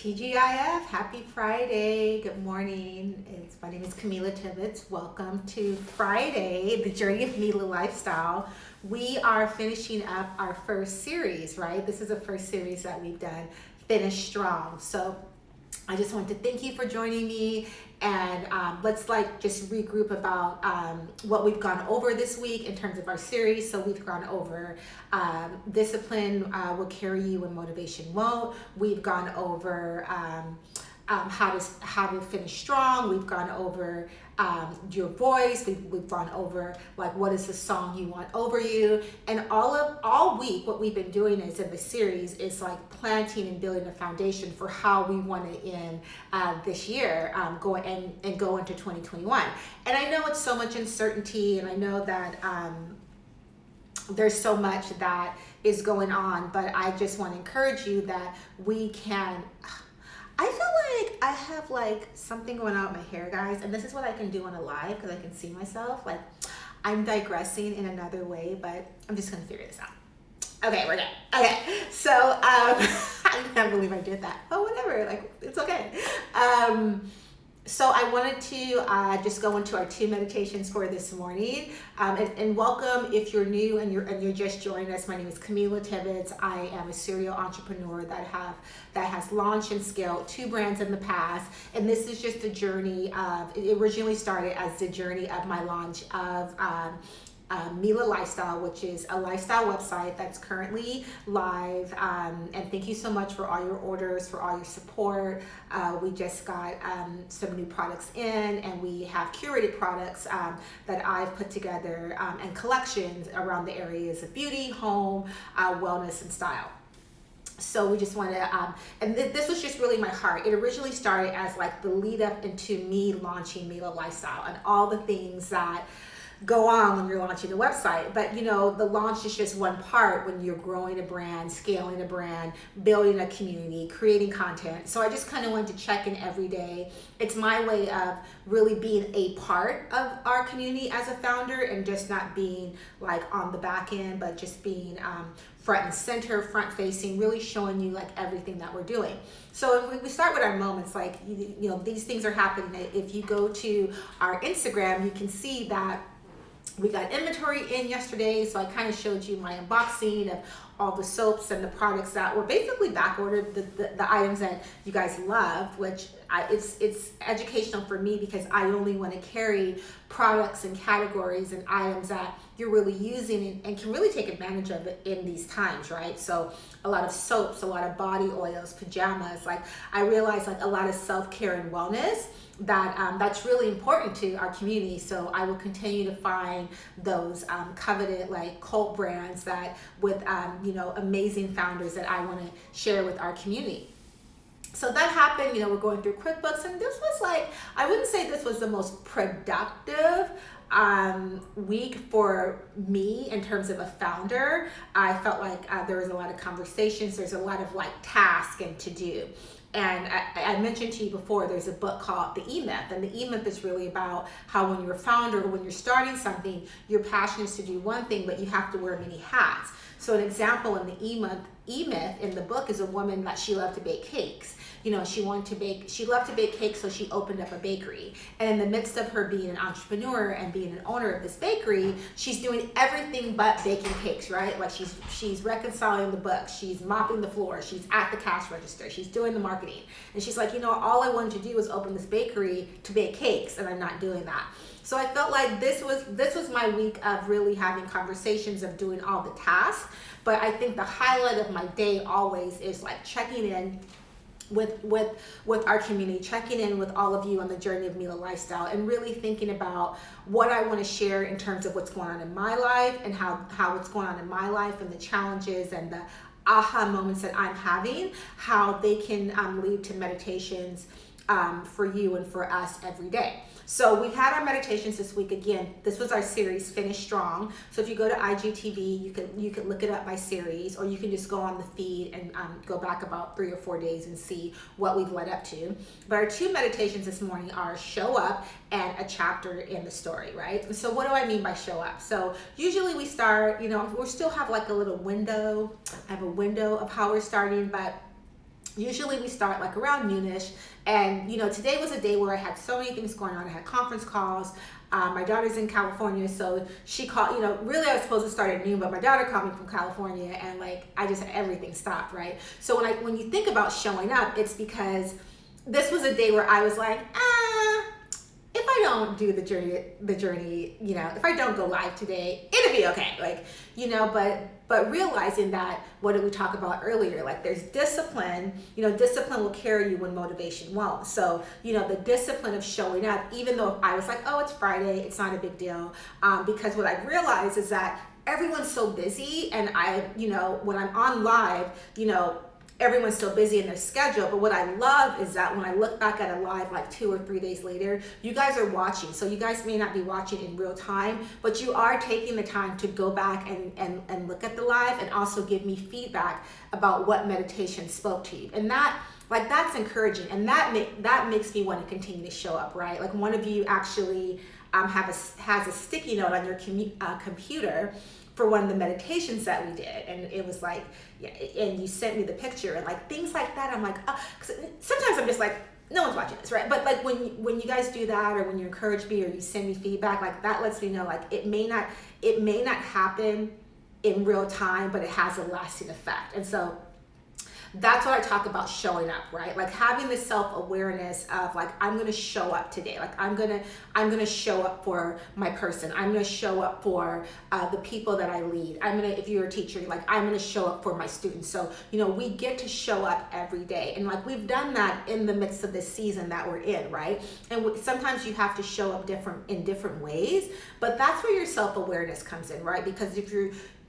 TGIF, happy Friday. Good morning. My name is Camila Tibbetts. Welcome to Friday, the Journey of Mela Lifestyle. We are finishing up our first series, right? This is the first series that we've done, Finish Strong. So I just want to thank you for joining me, and let's just regroup about what we've gone over this week in terms of our series. So we've gone over discipline will carry you when motivation won't. We've gone over how to finish strong. We've gone over your voice. We've gone over like what is the song you want over you, and all week what we've been doing is in the series is like planting and building a foundation for how we want to end this year, go into 2021. And I know it's so much uncertainty, and I know that there's so much that is going on, but I just want to encourage you that we can. I feel like I have like something going on with my hair, guys, and this is what I can do on a live because I can see myself. Like, I'm digressing in another way, but I'm just gonna figure this out. Okay, we're good. Okay, so I can't believe I did that. Oh, whatever. Like, it's okay. So I wanted to just go into our 2 meditations for this morning, and welcome if you're new and you're just joining us. My name is Camila Tibbetts. I am a serial entrepreneur that has launched and scaled 2 brands in the past, and this is just a journey of. It originally started as the journey of my launch of. Mela Lifestyle, which is a lifestyle website that's currently live. And thank you so much for all your orders, for all your support. We just got some new products in, and we have curated products that I've put together and collections around the areas of beauty, home, wellness, and style. So we just want to, and this was just really my heart. It originally started as like the lead up into me launching Mela Lifestyle and all the things that go on when you're launching a website. But you know, the launch is just one part when you're growing a brand, scaling a brand, building a community, creating content. So I just kind of wanted to check in every day. It's my way of really being a part of our community as a founder, and just not being like on the back end, but just being front and center, front facing, really showing you like everything that we're doing. So we start with our moments, like, you know, these things are happening. If you go to our Instagram, you can see that we got inventory in yesterday, so I kind of showed you my unboxing of all the soaps and the products that were basically back ordered, the items that you guys love, which it's educational for me because I only want to carry products and categories and items that you're really using and can really take advantage of it in these times, right? So a lot of soaps, a lot of body oils, pajamas. Like, I realized like a lot of self-care and wellness that's really important to our community. So I will continue to find those coveted like cult brands that with you know, amazing founders that I want to share with our community. So that happened. You know, we're going through QuickBooks, and this was like, I wouldn't say this was the most productive week for me in terms of a founder. I felt like there was a lot of conversations. There's a lot of like task and to do. And I mentioned to you before, there's a book called The E-Myth, and The E-Myth is really about how when you're a founder, when you're starting something, your passion is to do one thing, but you have to wear many hats. So an example in the E-Myth in the book is a woman that she loved to bake cakes. You know, she loved to bake cakes, so she opened up a bakery. And in the midst of her being an entrepreneur and being an owner of this bakery, she's doing everything but baking cakes, right? Like she's reconciling the books, she's mopping the floor, she's at the cash register, she's doing the marketing. And she's like, you know, all I wanted to do was open this bakery to bake cakes, and I'm not doing that. So I felt like this was my week of really having conversations, of doing all the tasks. But I think the highlight of my day always is like checking in with our community, checking in with all of you on the journey of Mela Lifestyle, and really thinking about what I want to share in terms of what's going on in my life, and how what's going on in my life and the challenges and the aha moments that I'm having, how they can lead to meditations for you and for us every day. So we had our meditations this week. Again, this was our series, Finish Strong. So if you go to IGTV, you can look it up by series, or you can just go on the feed and go back about 3 or 4 days and see what we've led up to. But our 2 meditations this morning are show up and a chapter in the story, right? So what do I mean by show up? So usually we start, we still have like a little window. I have a window of how we're starting, but Usually we start like around noonish, and today was a day where I had so many things going on. I had conference calls. My daughter's in California, so she called. Really I was supposed to start at noon, but my daughter called me from California, and like I just everything stopped, right? So when you think about showing up, it's because this was a day where I was like, if I don't do the journey, if I don't go live today, it'll be okay. But realizing that, what did we talk about earlier? Like there's discipline, discipline will carry you when motivation won't. So, the discipline of showing up, even though I was like, oh, it's Friday, it's not a big deal. Because what I realized is that everyone's so busy, and when I'm on live, everyone's so busy in their schedule. But what I love is that when I look back at a live like 2 or 3 days later, you guys are watching. So you guys may not be watching in real time, but you are taking the time to go back and look at the live, and also give me feedback about what meditation spoke to you. And that's encouraging, and that makes me want to continue to show up, right? Like one of you actually has a sticky note on your computer for one of the meditations that we did, and it was like, yeah, and you sent me the picture, and like things like that. I'm like, oh, 'cause sometimes I'm just like, no one's watching this, right? But like when you guys do that, or when you encourage me, or you send me feedback, like that lets me know like it may not happen in real time, but it has a lasting effect. And so that's what I talk about showing up, right? Like having this self-awareness of like, I'm going to show up today. Like I'm going to show up for my person. I'm going to show up for the people that I lead. If you're a teacher, like I'm going to show up for my students. So, we get to show up every day. And like, we've done that in the midst of this season that we're in, right? And sometimes you have to show up in different ways, but that's where your self-awareness comes in, right? Because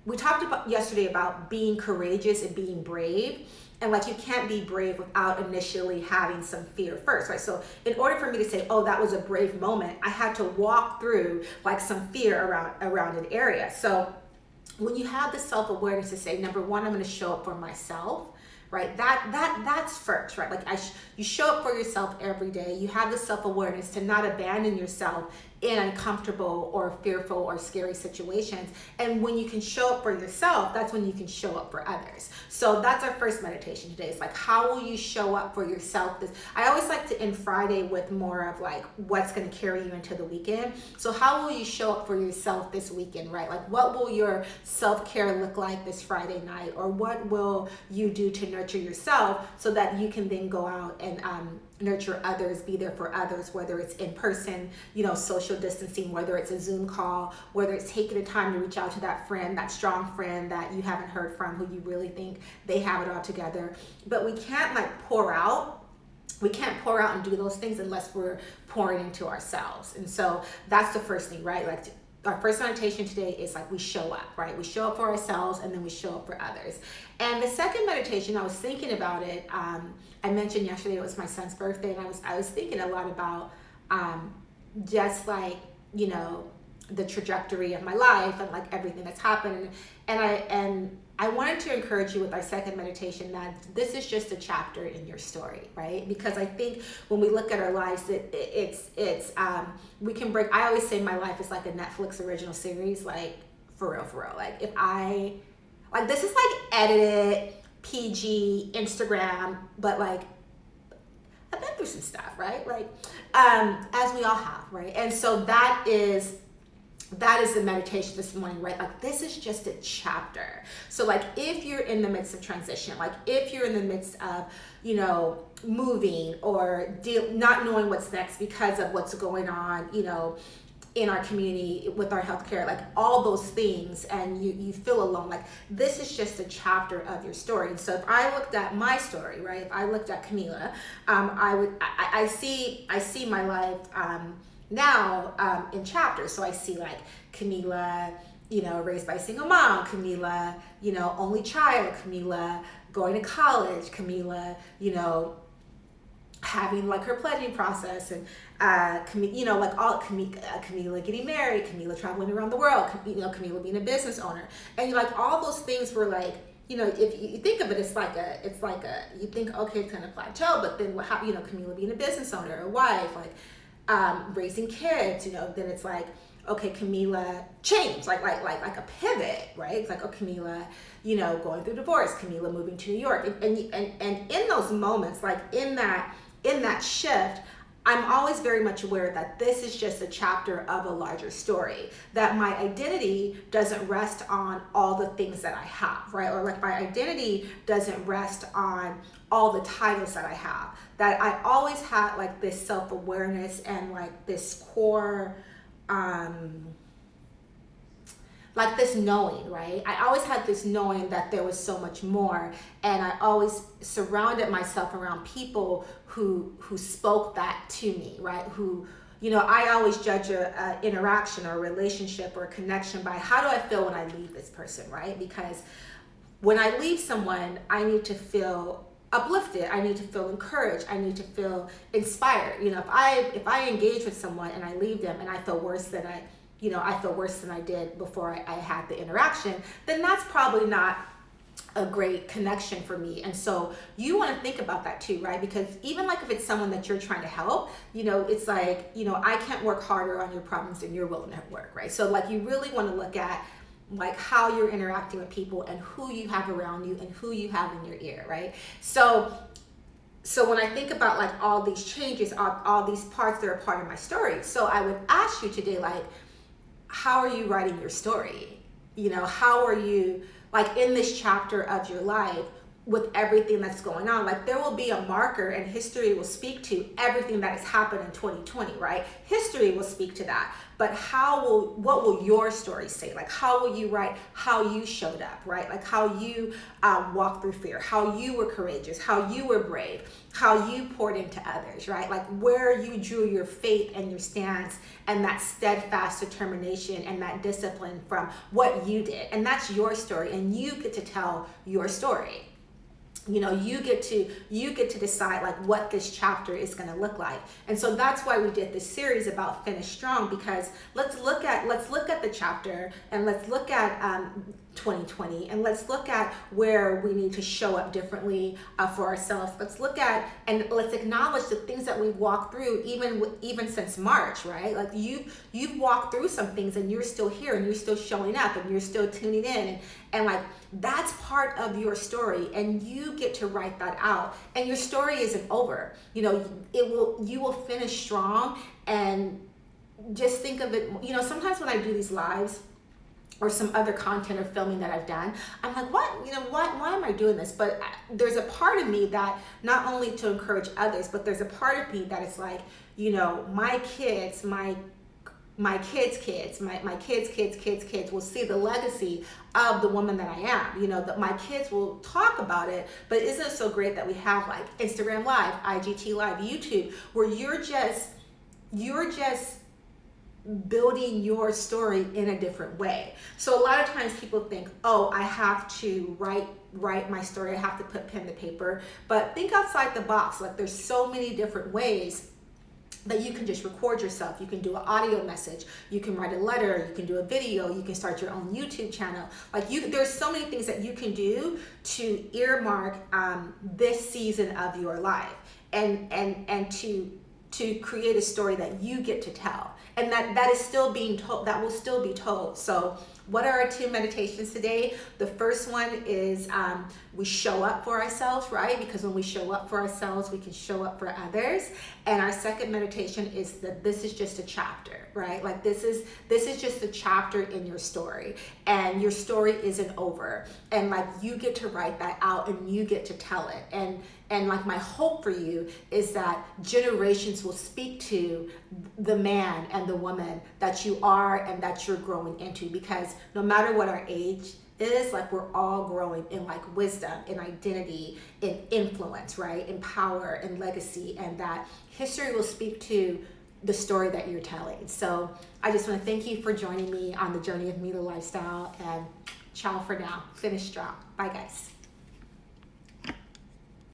we talked about yesterday about being courageous and being brave. And like, you can't be brave without initially having some fear first, right? So in order for me to say, oh, that was a brave moment, I had to walk through like some fear around an area. So when you have the self-awareness to say, number one, I'm going to show up for myself, right? That's first, right? Like you show up for yourself every day. You have the self-awareness to not abandon yourself in uncomfortable or fearful or scary situations. And when you can show up for yourself, that's when you can show up for others. So that's our first meditation today. It's like, how will you show up for yourself? I always like to end Friday with more of like what's going to carry you into the weekend. So how will you show up for yourself this weekend, right? Like what will your self-care look like this Friday night? Or what will you do to nurture yourself so that you can then go out and nurture others, be there for others, whether it's in person, social distancing, whether it's a Zoom call, whether it's taking the time to reach out to that friend, that strong friend that you haven't heard from, who you really think they have it all together. But we can't pour out and do those things unless we're pouring into ourselves. And so that's the first thing, right? Like our first meditation today is like we show up, right? We show up for ourselves, and then we show up for others. And the second meditation, I was thinking about it. I mentioned yesterday it was my son's birthday, and I was thinking a lot about just like the trajectory of my life and like everything that's happened. And I wanted to encourage you with our second meditation that this is just a chapter in your story, right? Because I think when we look at our lives, we can break. I always say my life is like a Netflix original series, like for real. Like this is like edited PG Instagram, but like I've been through some stuff, right? Like as we all have, right? And so that is the meditation this morning, right? Like this is just a chapter. So like if you're in the midst of transition, like if you're in the midst of, moving or not knowing what's next because of what's going on, in our community with our healthcare, like all those things, and you feel alone, like this is just a chapter of your story. And so if I looked at my story, right, if I looked at Camila, I see my life now in chapters. So I see like Camila, raised by a single mom, Camila, only child, Camila going to college, Camila, having like her pledging process, and like all Camila getting married, Camila traveling around the world, Camila being a business owner, and like all those things were like, if you think of it, it's like you think, okay, it's gonna plateau, but then what happened? Camila being a business owner, a wife, like raising kids, then it's like okay, Camila changed, like a pivot, right? It's like, oh, Camila, you know, going through divorce, Camila moving to New York, and in those moments, like in that shift, I'm always very much aware that this is just a chapter of a larger story, that my identity doesn't rest on all the things that I have, right? Or like my identity doesn't rest on all the titles that I have, that I always had like this self-awareness and like this core, like this knowing, right? I always had this knowing that there was so much more, and I always surrounded myself around people who spoke that to me, right? Who, you know, I always judge a interaction or a relationship or a connection by how do I feel when I leave this person, right? Because when I leave someone, I need to feel uplifted, I need to feel encouraged, I need to feel inspired. You know, if I engage with someone and I leave them and I feel worse than I feel worse than I did before I had the interaction, then that's probably not a great connection for me. And so you want to think about that too, right? Because even like if it's someone that you're trying to help, you know, it's like, you know, I can't work harder on your problems than you're willing to work, right? So like you really want to look at like how you're interacting with people and who you have around you and who you have in your ear, right? So when I think about like all these changes, all these parts that are part of my story, so I would ask you today, like, how are you writing your story? You know, how are you, like in this chapter of your life with everything that's going on? Like there will be a marker and history will speak to everything that has happened in 2020, right? History will speak to that. But what will your story say? Like how will you write how you showed up, right? Like how you walked through fear, how you were courageous, how you were brave, how you poured into others, right? Like where you drew your faith and your stance and that steadfast determination and that discipline from what you did. And that's your story, and you get to tell your story. You know, you get to decide like what this chapter is going to look like. And so that's why we did this series about Finish Strong, because let's look at the chapter and let's look at 2020, and let's look at where we need to show up differently for ourselves. Let's look at and let's acknowledge the things that we've walked through even since March, right? Like you've walked through some things and you're still here and you're still showing up and you're still tuning in, and like that's part of your story, and you get to write that out. And your story isn't over. You know, you will finish strong. And just think of it, you know, sometimes when I do these lives or some other content or filming that I've done, I'm like, why am I doing this? But there's a part of me that not only to encourage others, but there's a part of me that is like, you know, my kids will see the legacy of the woman that I am. You know, that my kids will talk about it, but isn't it so great that we have like Instagram Live, IGT Live, YouTube, where you're just building your story in a different way. So a lot of times people think, oh, I have to write my story, I have to put pen to paper. But think outside the box. Like there's so many different ways that you can just record yourself. You can do an audio message, you can write a letter, you can do a video, you can start your own YouTube channel. Like there's so many things that you can do to earmark this season of your life, and to create a story that you get to tell, and that is still being told, that will still be told. So what are our two meditations today? The first one is we show up for ourselves, right? Because when we show up for ourselves, we can show up for others. And our second meditation is that this is just a chapter, right? Like this is just a chapter in your story, and your story isn't over. And like you get to write that out and you get to tell it. And like my hope for you is that generations will speak to the man and the woman that you are and that you're growing into, because no matter what our age is, like we're all growing in like wisdom, in identity, in influence, right? In power and legacy, and that history will speak to the story that you're telling. So I just want to thank you for joining me on the journey of Mela Lifestyle, and ciao for now. Finish strong. Bye guys.